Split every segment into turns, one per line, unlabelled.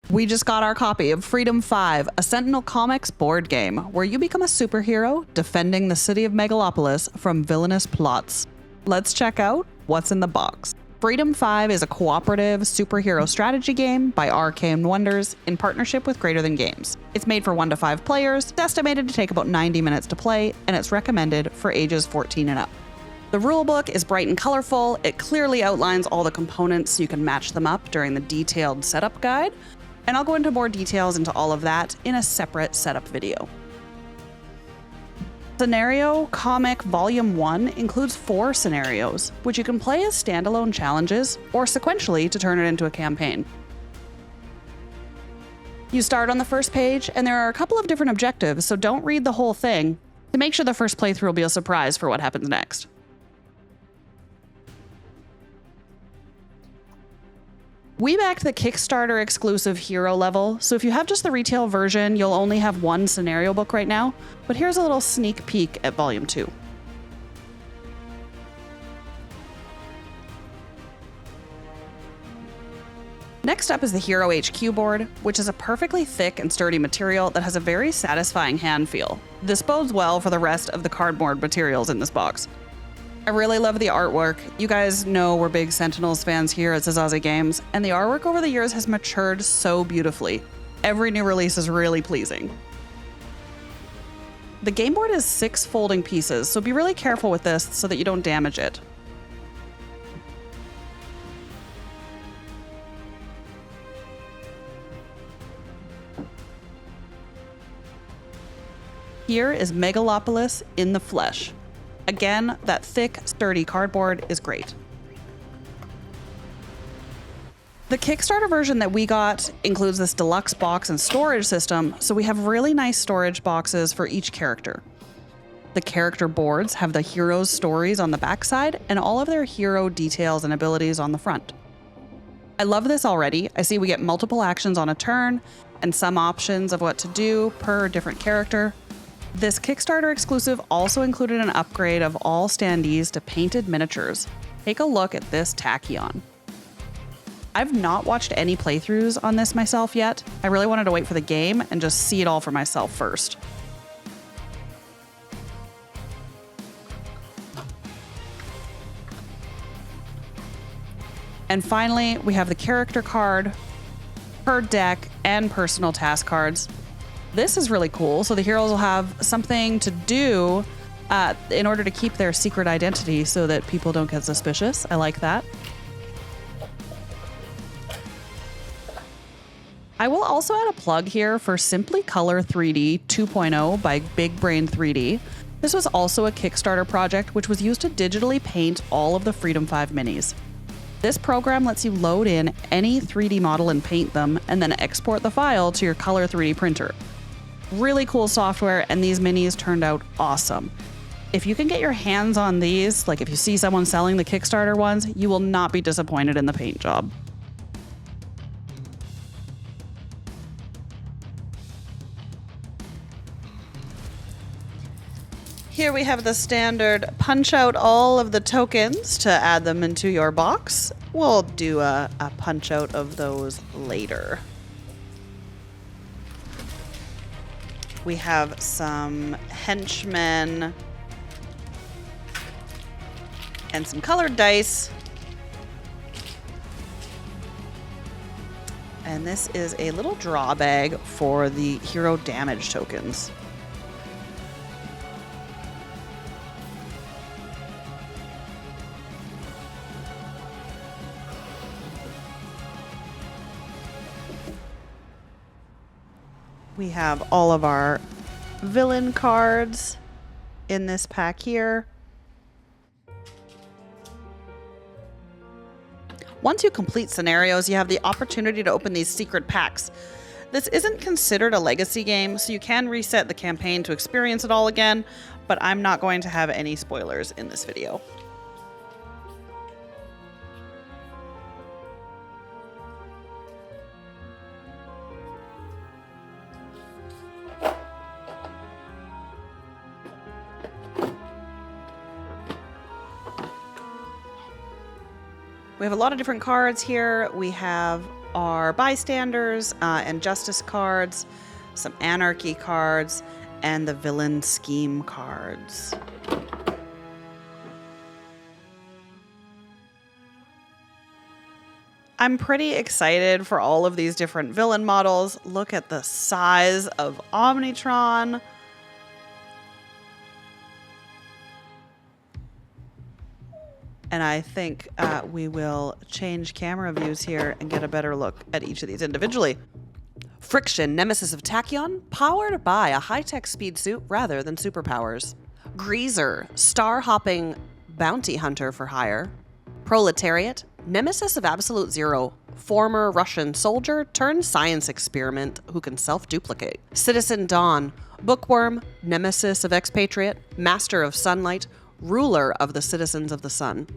We just got our copy of Freedom 5, a Sentinel Comics Board Game, where you become a superhero defending the city of Megalopolis from villainous plots. Let's check out what's in the box. Freedom 5 is a cooperative superhero strategy game by Arcane Wonders in partnership with Greater Than Games. It's made for 1 to 5 players, it's estimated to take about 90 minutes to play, and it's recommended for ages 14 and up. The rulebook is bright and colorful. It clearly outlines all the components so you can match them up during the detailed setup guide, and I'll go into more details into all of that in a separate setup video. Scenario Comic Volume 1 includes 4 scenarios, which you can play as standalone challenges or sequentially to turn it into a campaign. You start on the first page, and there are a couple of different objectives, so don't read the whole thing to make sure the first playthrough will be a surprise for what happens next. We backed the Kickstarter Exclusive Hero Level, so if you have just the retail version, you'll only have 1 scenario book right now, but here's a little sneak peek at Volume 2. Next up is the Hero HQ board, which is a perfectly thick and sturdy material that has a very satisfying hand feel. This bodes well for the rest of the cardboard materials in this box. I really love the artwork. You guys know we're big Sentinels fans here at Szasse Games, and the artwork over the years has matured so beautifully. Every new release is really pleasing. The game board is 6 folding pieces, so be really careful with this so that you don't damage it. Here is Megalopolis in the flesh. Again, that thick, sturdy cardboard is great. The Kickstarter version that we got includes this deluxe box and storage system, so we have really nice storage boxes for each character. The character boards have the heroes' stories on the backside and all of their hero details and abilities on the front. I love this already. I see we get multiple actions on a turn and some options of what to do per different character. This Kickstarter exclusive also included an upgrade of all standees to painted miniatures. Take a look at this tachyon. I've not watched any playthroughs on this myself yet. I really wanted to wait for the game and just see it all for myself first. And finally, we have the character card, per deck, and personal task cards. This is really cool. So the heroes will have something to do in order to keep their secret identity so that people don't get suspicious. I like that. I will also add a plug here for Simply Color 3D 2.0 by Big Brain 3D. This was also a Kickstarter project which was used to digitally paint all of the Freedom 5 minis. This program lets you load in any 3D model and paint them, and then export the file to your Color 3D printer. Really cool software, and these minis turned out awesome. If you can get your hands on these, like if you see someone selling the Kickstarter ones, you will not be disappointed in the paint job. Here we have the standard punch out all of the tokens to add them into your box. We'll do a punch out of those later. We have some henchmen and some colored dice. And this is a little draw bag for the hero damage tokens. We have all of our villain cards in this pack here. Once you complete scenarios, you have the opportunity to open these secret packs. This isn't considered a legacy game, so you can reset the campaign to experience it all again, but I'm not going to have any spoilers in this video. We have a lot of different cards here. We have are bystanders and justice cards, some anarchy cards, and the villain scheme cards. I'm pretty excited for all of these different villain models. Look at the size of Omnitron. And I think we will change camera views here and get a better look at each of these individually. Friction, nemesis of Tachyon, powered by a high-tech speed suit rather than superpowers. Greaser, star-hopping bounty hunter for hire. Proletariat, nemesis of Absolute Zero, former Russian soldier turned science experiment who can self-duplicate. Citizen Dawn, bookworm, nemesis of expatriate, master of sunlight, ruler of the citizens of the sun.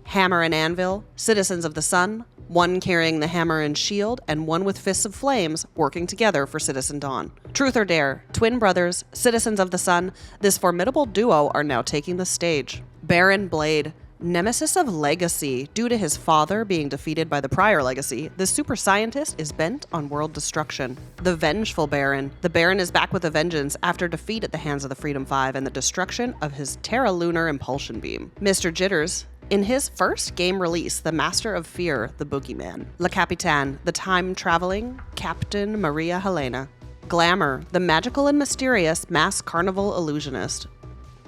Hammer and Anvil, citizens of the sun, one carrying the hammer and shield, and one with fists of flames working together for Citizen Dawn. Truth or Dare, twin brothers, citizens of the sun, this formidable duo are now taking the stage. Baron Blade, nemesis of Legacy. Due to his father being defeated by the prior Legacy, the super scientist is bent on world destruction. The Vengeful Baron. The Baron is back with a vengeance after defeat at the hands of the Freedom Five and the destruction of his Terra Lunar Impulsion Beam. Mr. Jitters. In his first game release, the Master of Fear, the Boogeyman. Le Capitan, the time-traveling Captain Maria Helena. Glamour, the magical and mysterious mass carnival illusionist.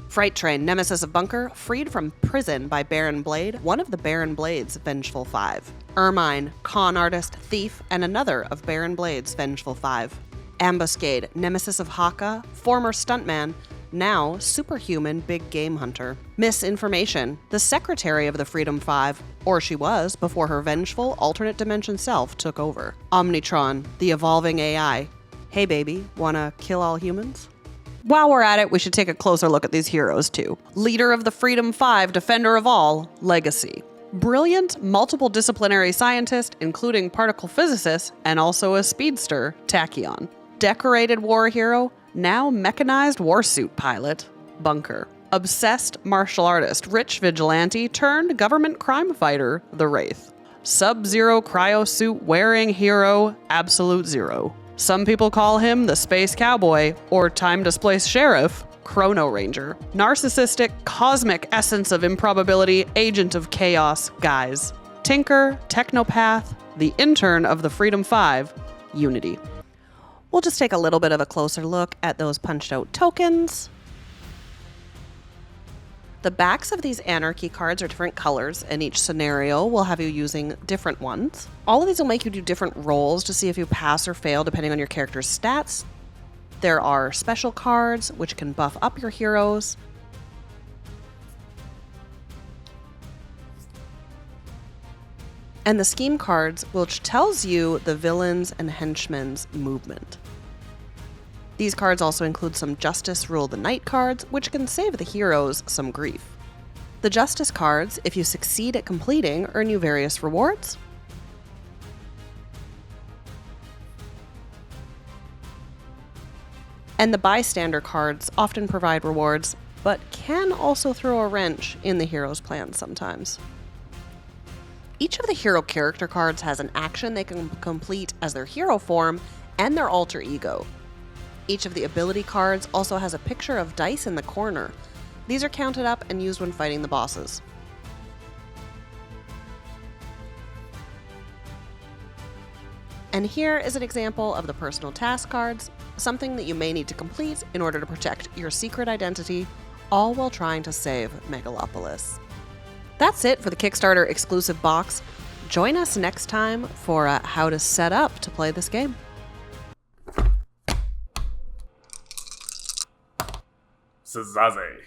Fright Train, nemesis of Bunker, freed from prison by Baron Blade, one of the Baron Blade's Vengeful Five. Ermine, con artist, thief, and another of Baron Blade's Vengeful Five. Ambuscade, nemesis of Haka, former stuntman, now superhuman big game hunter. Misinformation, the secretary of the Freedom Five, or she was before her vengeful alternate dimension self took over. Omnitron, the evolving AI. Hey baby, wanna kill all humans? While we're at it, we should take a closer look at these heroes too. Leader of the Freedom Five, defender of all, Legacy. Brilliant, multiple disciplinary scientist, including particle physicist, and also a speedster, Tachyon. Decorated war hero, now mechanized warsuit pilot, Bunker. Obsessed martial artist, rich vigilante turned government crime fighter, the Wraith. Sub-Zero cryosuit wearing hero, Absolute Zero. Some people call him the Space Cowboy or time-displaced sheriff, Chrono Ranger. Narcissistic, cosmic essence of improbability, agent of chaos, Guise. Tinker, technopath, the intern of the Freedom Five, Unity. We'll just take a little bit of a closer look at those punched out tokens. The backs of these Anarchy cards are different colors, and each scenario will have you using different ones. All of these will make you do different rolls to see if you pass or fail depending on your character's stats. There are special cards, which can buff up your heroes. And the scheme cards, which tells you the villains and henchmen's movement. These cards also include some Justice Rule the Night cards, which can save the heroes some grief. The Justice cards, if you succeed at completing, earn you various rewards. And the Bystander cards often provide rewards, but can also throw a wrench in the hero's plans sometimes. Each of the hero character cards has an action they can complete as their hero form and their alter ego. Each of the ability cards also has a picture of dice in the corner. These are counted up and used when fighting the bosses. And here is an example of the personal task cards, something that you may need to complete in order to protect your secret identity, all while trying to save Megalopolis. That's it for the Kickstarter exclusive box. Join us next time for how to set up to play this game.
Szasse.